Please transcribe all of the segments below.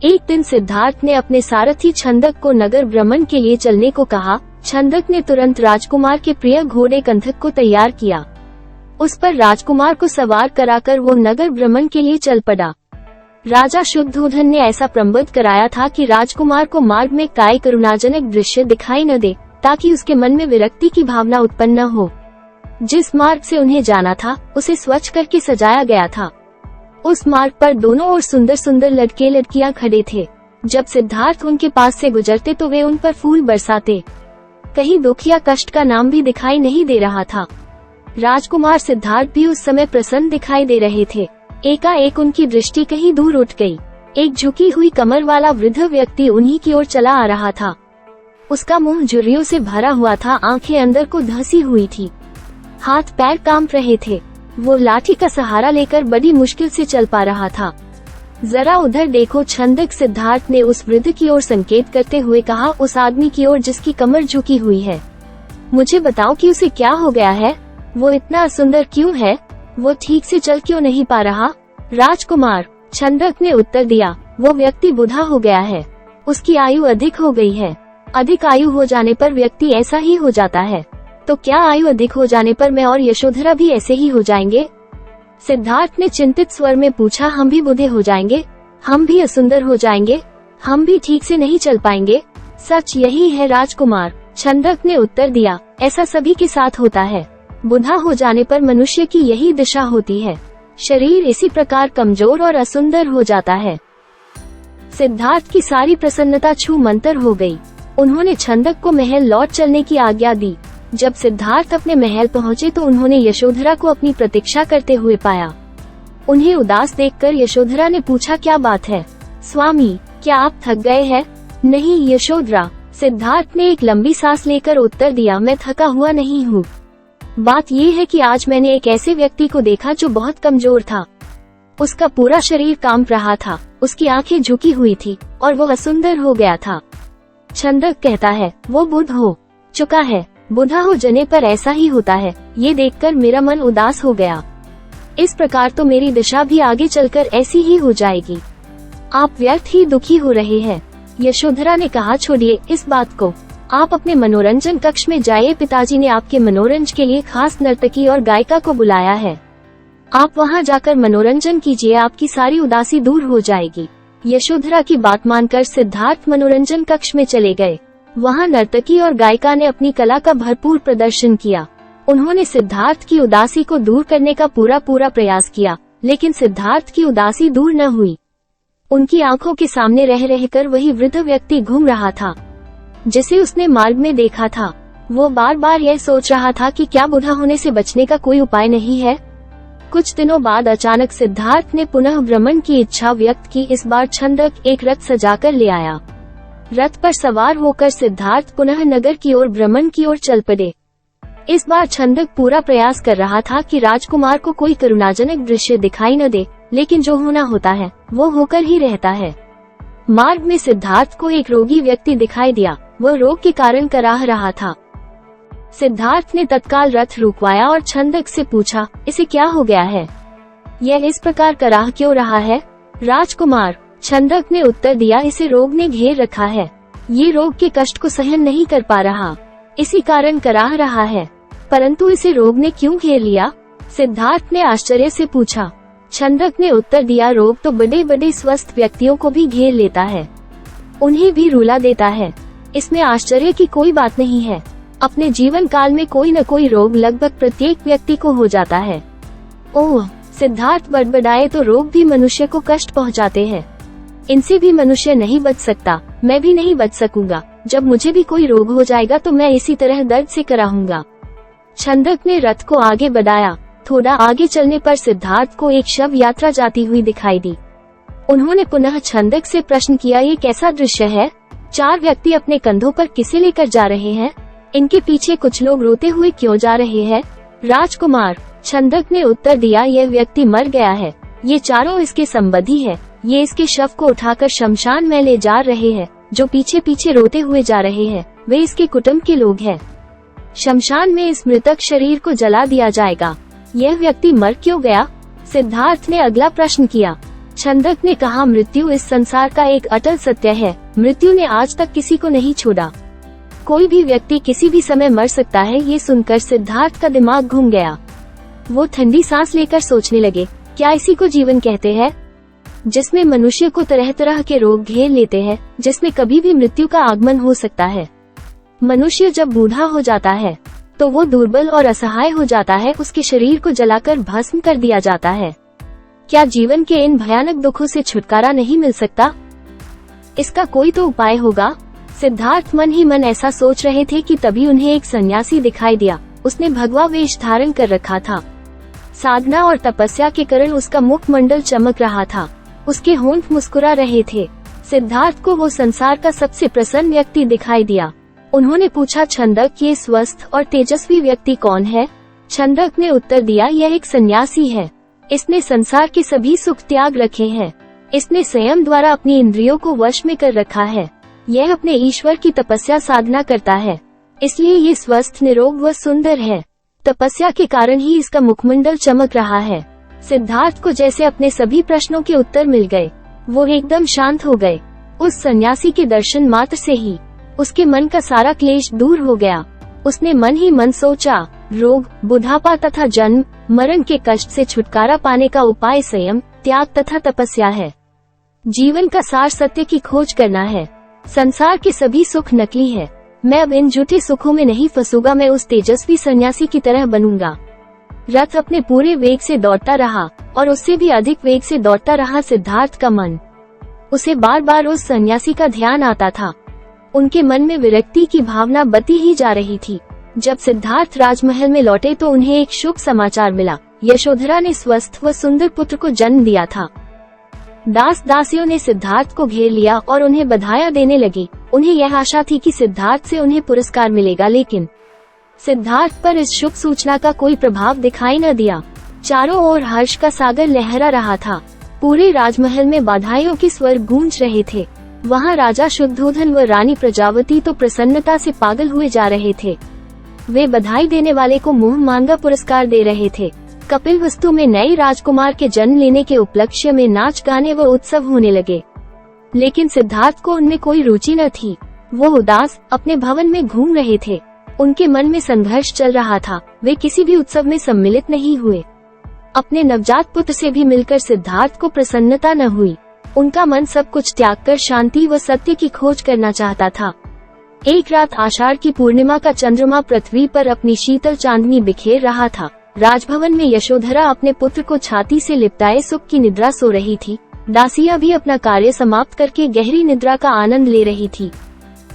एक दिन सिद्धार्थ ने अपने सारथी छंदक को नगर भ्रमण के लिए चलने को कहा। छंदक ने तुरंत राजकुमार के प्रिय घोड़े कंधक को तैयार किया। उस पर राजकुमार को सवार कराकर वो नगर भ्रमण के लिए चल पड़ा। राजा शुद्धोधन ने ऐसा प्रबंध कराया था कि राजकुमार को मार्ग में कोई करुणाजनक दृश्य दिखाई न दे, ताकि उसके मन में विरक्ति की भावना उत्पन्न न हो। जिस मार्ग से उन्हें जाना था उसे स्वच्छ करके सजाया गया था। उस मार्ग पर दोनों ओर सुंदर सुंदर लड़के लड़कियां खड़े थे। जब सिद्धार्थ उनके पास से गुजरते तो वे उन पर फूल बरसाते। कहीं दुख या कष्ट का नाम भी दिखाई नहीं दे रहा था। राजकुमार सिद्धार्थ भी उस समय प्रसन्न दिखाई दे रहे थे। एकाएक उनकी दृष्टि कहीं दूर उठ गई। एक झुकी हुई कमर वाला वृद्ध व्यक्ति उन्हीं की ओर चला आ रहा था। उसका मुंह झुर्रियों से भरा हुआ था, आंखें अंदर को धंसी हुई थी, हाथ पैर कांप रहे थे। वो लाठी का सहारा लेकर बड़ी मुश्किल से चल पा रहा था। जरा उधर देखो, छंदक सिद्धार्थ ने उस वृद्ध की ओर संकेत करते हुए कहा, उस आदमी की ओर जिसकी कमर झुकी हुई है। मुझे बताओ कि उसे क्या हो गया है? वो इतना सुंदर क्यों है? वो ठीक से चल क्यों नहीं पा रहा? राजकुमार, छंदक ने उत्तर दिया, वो व्यक्ति बूढ़ा हो गया है। उसकी आयु अधिक हो गई है। अधिक आयु हो जाने पर व्यक्ति ऐसा ही हो जाता है। तो क्या आयु अधिक हो जाने पर मैं और यशोधरा भी ऐसे ही हो जाएंगे? सिद्धार्थ ने चिंतित स्वर में पूछा, हम भी बूढ़े हो जाएंगे? हम भी असुंदर हो जाएंगे? हम भी ठीक से नहीं चल पाएंगे? सच यही है राजकुमार, छंदक ने उत्तर दिया, ऐसा सभी के साथ होता है। बूढ़ा हो जाने पर मनुष्य की यही दिशा होती है। शरीर इसी प्रकार कमजोर और असुंदर हो जाता है। सिद्धार्थ की सारी प्रसन्नता छू मंतर हो गई। उन्होंने छंदक को महल लौट चलने की आज्ञा दी। जब सिद्धार्थ अपने महल पहुंचे तो उन्होंने यशोधरा को अपनी प्रतीक्षा करते हुए पाया। उन्हें उदास देखकर यशोधरा ने पूछा, क्या बात है स्वामी, क्या आप थक गए हैं? नहीं यशोधरा, सिद्धार्थ ने एक लंबी सांस लेकर उत्तर दिया, मैं थका हुआ नहीं हूँ। बात ये है कि आज मैंने एक ऐसे व्यक्ति को देखा जो बहुत कमजोर था। उसका पूरा शरीर कांप रहा था, उसकी आंखें झुकी हुई थी और वो असुंदर हो गया था। छंदक कहता है, वो बुढ़ हो चुका है। बूढ़ा हो जाने पर ऐसा ही होता है। ये देखकर मेरा मन उदास हो गया। इस प्रकार तो मेरी दिशा भी आगे चलकर ऐसी ही हो जाएगी। आप व्यर्थ ही दुखी हो रहे हैं। यशोधरा ने कहा, छोड़िए इस बात को, आप अपने मनोरंजन कक्ष में जाइए। पिताजी ने आपके मनोरंजन के लिए खास नर्तकी और गायिका को बुलाया है। आप वहां जाकर मनोरंजन कीजिए, आपकी सारी उदासी दूर हो जाएगी। यशोधरा की बात मानकर सिद्धार्थ मनोरंजन कक्ष में चले गए। वहां नर्तकी और गायिका ने अपनी कला का भरपूर प्रदर्शन किया। उन्होंने सिद्धार्थ की उदासी को दूर करने का पूरा प्रयास किया, लेकिन सिद्धार्थ की उदासी दूर न हुई। उनकी आंखों के सामने रह रहकर वही वृद्ध व्यक्ति घूम रहा था जिसे उसने मार्ग में देखा था। वो बार बार यह सोच रहा था कि क्या बूढ़ा होने से बचने का कोई उपाय नहीं है। कुछ दिनों बाद अचानक सिद्धार्थ ने पुनः भ्रमण की इच्छा व्यक्त की। इस बार छंदक एक रथ सजाकर ले आया। रथ पर सवार होकर सिद्धार्थ पुनः नगर की ओर भ्रमण की ओर चल पड़े। इस बार छंदक पूरा प्रयास कर रहा था कि राजकुमार को कोई करुणाजनक दृश्य दिखाई न दे, लेकिन जो होना होता है वो होकर ही रहता है। मार्ग में सिद्धार्थ को एक रोगी व्यक्ति दिखाई दिया। वह रोग के कारण कराह रहा था। सिद्धार्थ ने तत्काल रथ रुकवाया और छंदक से पूछा, इसे क्या हो गया है? यह इस प्रकार कराह क्यों रहा है? राजकुमार, छंदक ने उत्तर दिया, इसे रोग ने घेर रखा है। ये रोग के कष्ट को सहन नहीं कर पा रहा, इसी कारण कराह रहा है। परंतु इसे रोग ने क्यों घेर लिया? सिद्धार्थ ने आश्चर्य से पूछा। छंदक ने उत्तर दिया, रोग तो बड़े बड़े स्वस्थ व्यक्तियों को भी घेर लेता है, उन्हें भी रुला देता है। इसमें आश्चर्य की कोई बात नहीं है। अपने जीवन काल में कोई न कोई रोग लगभग प्रत्येक व्यक्ति को हो जाता है। ओह, सिद्धार्थ बड़बड़ाए, तो रोग भी मनुष्य को कष्ट पहुंचाते हैं। इनसे भी मनुष्य नहीं बच सकता, मैं भी नहीं बच सकूंगा। जब मुझे भी कोई रोग हो जाएगा तो मैं इसी तरह दर्द से कराहूंगा। छंदक ने रथ को आगे बढ़ाया। थोड़ा आगे चलने पर सिद्धार्थ को एक शव यात्रा जाती हुई दिखाई दी। उन्होंने पुनः छंदक से प्रश्न किया, ये कैसा दृश्य है? 4 व्यक्ति अपने कंधों पर किसे लेकर जा रहे हैं? इनके पीछे कुछ लोग रोते हुए क्यों जा रहे हैं? राजकुमार, छंदक ने उत्तर दिया, यह व्यक्ति मर गया है। ये चारों इसके संबंधी है। ये इसके शव को उठाकर शमशान में ले जा रहे हैं। जो पीछे पीछे रोते हुए जा रहे हैं वे इसके कुटुंब के लोग हैं। शमशान में इस मृतक शरीर को जला दिया जाएगा। यह व्यक्ति मर क्यों गया? सिद्धार्थ ने अगला प्रश्न किया। छंदक ने कहा, मृत्यु इस संसार का एक अटल सत्य है। मृत्यु ने आज तक किसी को नहीं छोड़ा। कोई भी व्यक्ति किसी भी समय मर सकता है। ये सुनकर सिद्धार्थ का दिमाग घूम गया। वो ठंडी सांस लेकर सोचने लगे, क्या इसी को जीवन कहते हैं, जिसमें मनुष्य को तरह तरह के रोग घेर लेते हैं, जिसमें कभी भी मृत्यु का आगमन हो सकता है। मनुष्य जब बूढ़ा हो जाता है तो वो दुर्बल और असहाय हो जाता है। उसके शरीर को जलाकर भस्म कर दिया जाता है। क्या जीवन के इन भयानक दुखों से छुटकारा नहीं मिल सकता? इसका कोई तो उपाय होगा। सिद्धार्थ मन ही मन ऐसा सोच रहे थे कि तभी उन्हें एक सन्यासी दिखाई दिया। उसने भगवा वेश धारण कर रखा था। साधना और तपस्या के कारण उसका मुखमंडल चमक रहा था। उसके होंठ मुस्कुरा रहे थे। सिद्धार्थ को वो संसार का सबसे प्रसन्न व्यक्ति दिखाई दिया। उन्होंने पूछा, छंदक, ये स्वस्थ और तेजस्वी व्यक्ति कौन है? छंदक ने उत्तर दिया, यह एक सन्यासी है। इसने संसार के सभी सुख त्याग रखे हैं। इसने संयम द्वारा अपनी इंद्रियों को वश में कर रखा है। यह अपने ईश्वर की तपस्या साधना करता है, इसलिए ये स्वस्थ, निरोग व सुंदर है। तपस्या के कारण ही इसका मुखमंडल चमक रहा है। सिद्धार्थ को जैसे अपने सभी प्रश्नों के उत्तर मिल गए। वो एकदम शांत हो गए। उस सन्यासी के दर्शन मात्र से ही उसके मन का सारा क्लेश दूर हो गया। उसने मन ही मन सोचा, रोग, बुढ़ापा तथा जन्म मरण के कष्ट से छुटकारा पाने का उपाय संयम, त्याग तथा तपस्या है। जीवन का सार सत्य की खोज करना है। संसार के सभी सुख नकली है। मैं अब इन झूठे सुखों में नहीं फंसूंगा। मैं उस तेजस्वी सन्यासी की तरह बनूंगा। रथ अपने पूरे वेग से दौड़ता रहा और उससे भी अधिक वेग से दौड़ता रहा सिद्धार्थ का मन। उसे बार बार उस सन्यासी का ध्यान आता था। उनके मन में विरक्ति की भावना बती ही जा रही थी। जब सिद्धार्थ राजमहल में लौटे तो उन्हें एक शुभ समाचार मिला। यशोधरा ने स्वस्थ व सुंदर पुत्र को जन्म दिया था। दास दासियों ने सिद्धार्थ को घेर लिया और उन्हें बधाइयां देने लगी। उन्हें यह आशा थी कि सिद्धार्थ से उन्हें पुरस्कार मिलेगा, लेकिन सिद्धार्थ पर इस शुभ सूचना का कोई प्रभाव दिखाई न दिया। चारों ओर हर्ष का सागर लहरा रहा था। पूरे राजमहल में बधाइयों के स्वर गूंज रहे थे। वहाँ राजा शुद्धोधन व रानी प्रजावती तो प्रसन्नता से पागल हुए जा रहे थे। वे बधाई देने वाले को मुंह मांगा पुरस्कार दे रहे थे। कपिलवस्तु में नए राजकुमार के जन्म लेने के उपलक्ष्य में नाच गाने व उत्सव होने लगे, लेकिन सिद्धार्थ को उनमें कोई रुचि न थी। वो उदास अपने भवन में घूम रहे थे। उनके मन में संघर्ष चल रहा था। वे किसी भी उत्सव में सम्मिलित नहीं हुए। अपने नवजात पुत्र से भी मिलकर सिद्धार्थ को प्रसन्नता न हुई। उनका मन सब कुछ त्याग कर शांति व सत्य की खोज करना चाहता था। एक रात आषाढ़ की पूर्णिमा का चंद्रमा पृथ्वी पर अपनी शीतल चांदनी बिखेर रहा था। राजभवन में यशोधरा अपने पुत्र को छाती से लिपटाए सुख की निद्रा सो रही थी। दासियां भी अपना कार्य समाप्त करके गहरी निद्रा का आनंद ले रही थी।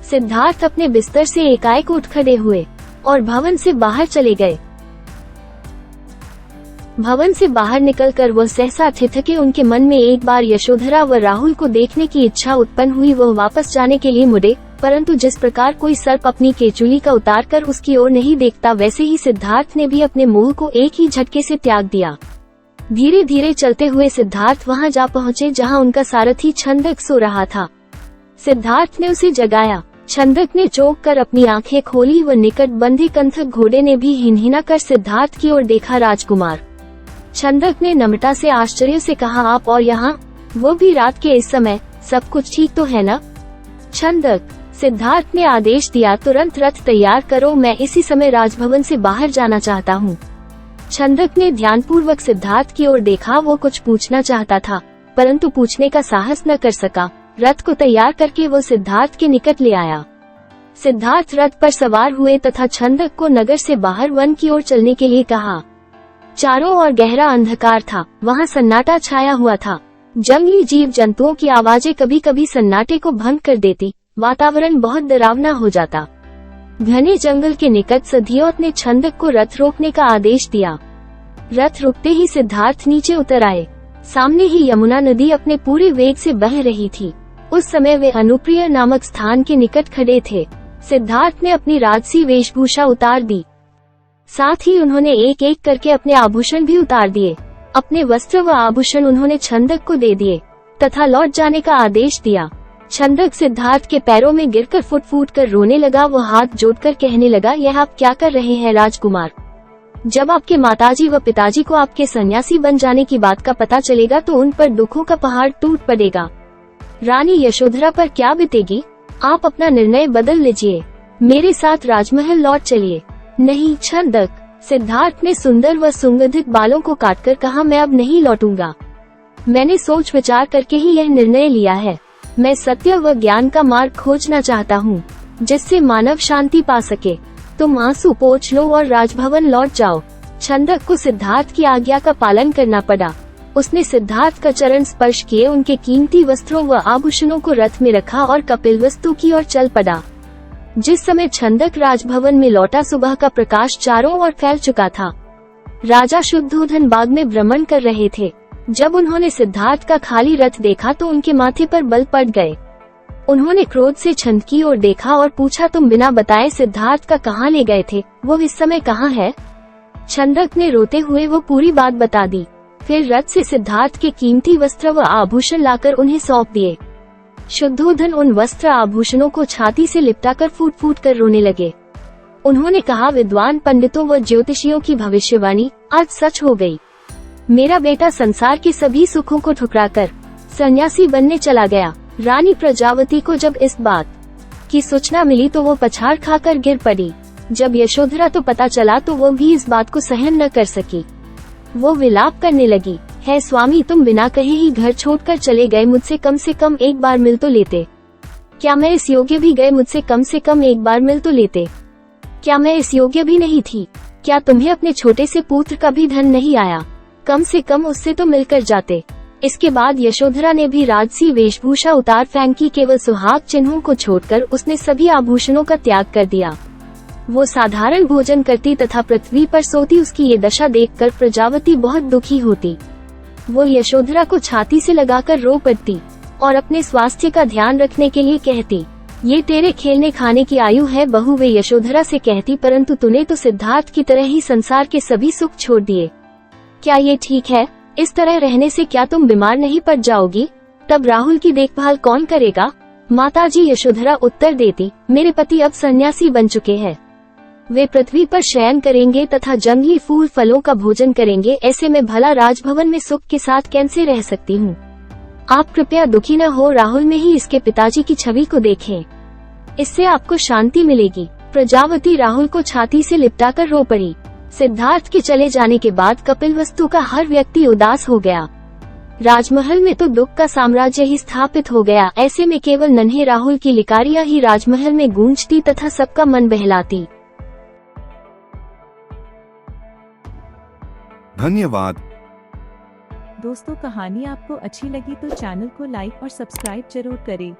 सिद्धार्थ अपने बिस्तर से एकाएक उठ खड़े हुए और भवन से बाहर चले गए। भवन से बाहर निकलकर वह सहसा ठिठके। उनके मन में एक बार यशोधरा व राहुल को देखने की इच्छा उत्पन्न हुई। वह वापस जाने के लिए मुड़े, परंतु जिस प्रकार कोई सर्प अपनी केचुली का उतार कर उसकी ओर नहीं देखता, वैसे ही सिद्धार्थ ने भी अपने मोह को एक ही झटके से त्याग दिया। धीरे धीरे चलते हुए सिद्धार्थ वहां जा पहुँचे जहाँ उनका सारथी छंदक सो रहा था। सिद्धार्थ ने उसे जगाया। छंदक ने चौंक कर अपनी आंखें खोली व निकट बंधे कंथक घोड़े ने भी हिनहिना कर सिद्धार्थ की ओर देखा। राजकुमार, छंदक ने नम्रता से आश्चर्य से कहा, आप और यहाँ, वो भी रात के इस समय? सब कुछ ठीक तो है न? छंदक, सिद्धार्थ ने आदेश दिया, तुरंत रथ तैयार करो। मैं इसी समय राजभवन से बाहर जाना चाहता हूँ। छंदक ने ध्यानपूर्वक सिद्धार्थ की ओर देखा। वो कुछ पूछना चाहता था, परंतु पूछने का साहस न कर सका। रथ को तैयार करके वो सिद्धार्थ के निकट ले आया। सिद्धार्थ रथ पर सवार हुए तथा छंदक को नगर से बाहर वन की ओर चलने के लिए कहा। चारों ओर गहरा अंधकार था। वहाँ सन्नाटा छाया हुआ था। जंगली जीव जंतुओं की आवाजें कभी कभी सन्नाटे को भंग कर देती। वातावरण बहुत डरावना हो जाता। घने जंगल के निकट सधियोत ने छंदक को रथ रोकने का आदेश दिया। रथ रुकते ही सिद्धार्थ नीचे उतर आए। सामने ही यमुना नदी अपने पूरे वेग से बह रही थी। उस समय वे अनुप्रिय नामक स्थान के निकट खड़े थे। सिद्धार्थ ने अपनी राजसी वेशभूषा उतार दी। साथ ही उन्होंने एक एक करके अपने आभूषण भी उतार दिए। अपने वस्त्र व आभूषण उन्होंने छंदक को दे दिए तथा लौट जाने का आदेश दिया। छंदक सिद्धार्थ के पैरों में गिरकर फुट फूट कर रोने लगा। वो हाथ जोड़कर कहने लगा, यह आप क्या कर रहे हैं राजकुमार? जब आपके माताजी व पिताजी को आपके सन्यासी बन जाने की बात का पता चलेगा तो उन पर दुखों का पहाड़ टूट पड़ेगा। रानी यशोधरा पर क्या बीतेगी? आप अपना निर्णय बदल लीजिए, मेरे साथ राजमहल लौट चलिए। नहीं छंदक, सिद्धार्थ ने सुंदर व सुगंधित बालों को काटकर कहा, मैं अब नहीं लौटूंगा। मैंने सोच विचार करके ही यह निर्णय लिया है। मैं सत्य व ज्ञान का मार्ग खोजना चाहता हूँ, जिससे मानव शांति पा सके। तुम आंसू पोंछ लो और राजभवन लौट जाओ। छंदक को सिद्धार्थ की आज्ञा का पालन करना पड़ा। उसने सिद्धार्थ का चरण स्पर्श किए, उनके कीमती वस्त्रों व आभूषणों को रथ में रखा और कपिलवस्तु की ओर चल पड़ा। जिस समय छंदक राजभवन में लौटा, सुबह का प्रकाश चारों ओर फैल चुका था। राजा शुद्धोधन बाग में भ्रमण कर रहे थे। जब उन्होंने सिद्धार्थ का खाली रथ देखा तो उनके माथे पर बल पड़ गए। उन्होंने क्रोध से छंद की ओर देखा और पूछा, तुम बिना बताए सिद्धार्थ का कहाँ ले गए थे? वो इस समय कहाँ है? छंदक ने रोते हुए वो पूरी बात बता दी। फिर रथ से सिद्धार्थ के कीमती वस्त्र व आभूषण लाकर उन्हें सौंप दिए। शुद्धोधन उन वस्त्र आभूषणों को छाती से लिपटाकर फूट फूट कर रोने लगे। उन्होंने कहा, विद्वान पंडितों व ज्योतिषियों की भविष्यवाणी आज सच हो गई। मेरा बेटा संसार के सभी सुखों को ठुकराकर सन्यासी बनने चला गया। रानी प्रजावती को जब इस बात की सूचना मिली तो वो पछाड़ खाकर गिर पड़ी। जब यशोधरा तो पता चला तो वो भी इस बात को सहन न कर सकी। वो विलाप करने लगी, है स्वामी, तुम बिना कहे ही घर छोड़कर चले गए। मुझसे कम से कम एक बार मिल तो लेते। क्या मैं इस योग्य भी गए? मुझसे कम से कम एक बार मिल तो लेते। क्या मैं इस योग्य भी नहीं थी? क्या तुम्हें अपने छोटे से पुत्र का भी धन नहीं आया? कम से कम उससे तो मिलकर जाते। इसके बाद यशोधरा ने भी राजसी वेशभूषा उतार फेंकी। केवल सुहाग चिन्हों को छोड़कर उसने सभी आभूषणों का त्याग कर दिया। वो साधारण भोजन करती तथा पृथ्वी पर सोती। उसकी ये दशा देखकर प्रजावती बहुत दुखी होती। वो यशोधरा को छाती से लगाकर रो पड़ती और अपने स्वास्थ्य का ध्यान रखने के लिए कहती, ये तेरे खेलने खाने की आयु है बहू। वे यशोधरा से कहती, परंतु तूने तो सिद्धार्थ की तरह ही संसार के सभी सुख छोड़ दिए। क्या ये ठीक है? इस तरह रहने से क्या तुम बीमार नहीं पड़ जाओगी? तब राहुल की देखभाल कौन करेगा? माताजी यशोधरा उत्तर देती, मेरे पति अब सन्यासी बन चुके हैं। वे पृथ्वी पर शयन करेंगे तथा जंगली फूल फलों का भोजन करेंगे। ऐसे में भला राजभवन में सुख के साथ कैसे रह सकती हूँ? आप कृपया दुखी न हो, राहुल में ही इसके पिताजी की छवि को देखें, इससे आपको शांति मिलेगी। प्रजावती राहुल को छाती से लिपटाकर रो पड़ी। सिद्धार्थ के चले जाने के बाद कपिलवस्तु का हर व्यक्ति उदास हो गया। राजमहल में तो दुख का साम्राज्य ही स्थापित हो गया। ऐसे में केवल नन्हे राहुल की लिकारियां ही राजमहल में गूंजती तथा सबका मन बहलाती। धन्यवाद दोस्तों, कहानी आपको अच्छी लगी तो चैनल को लाइक और सब्सक्राइब जरूर करें।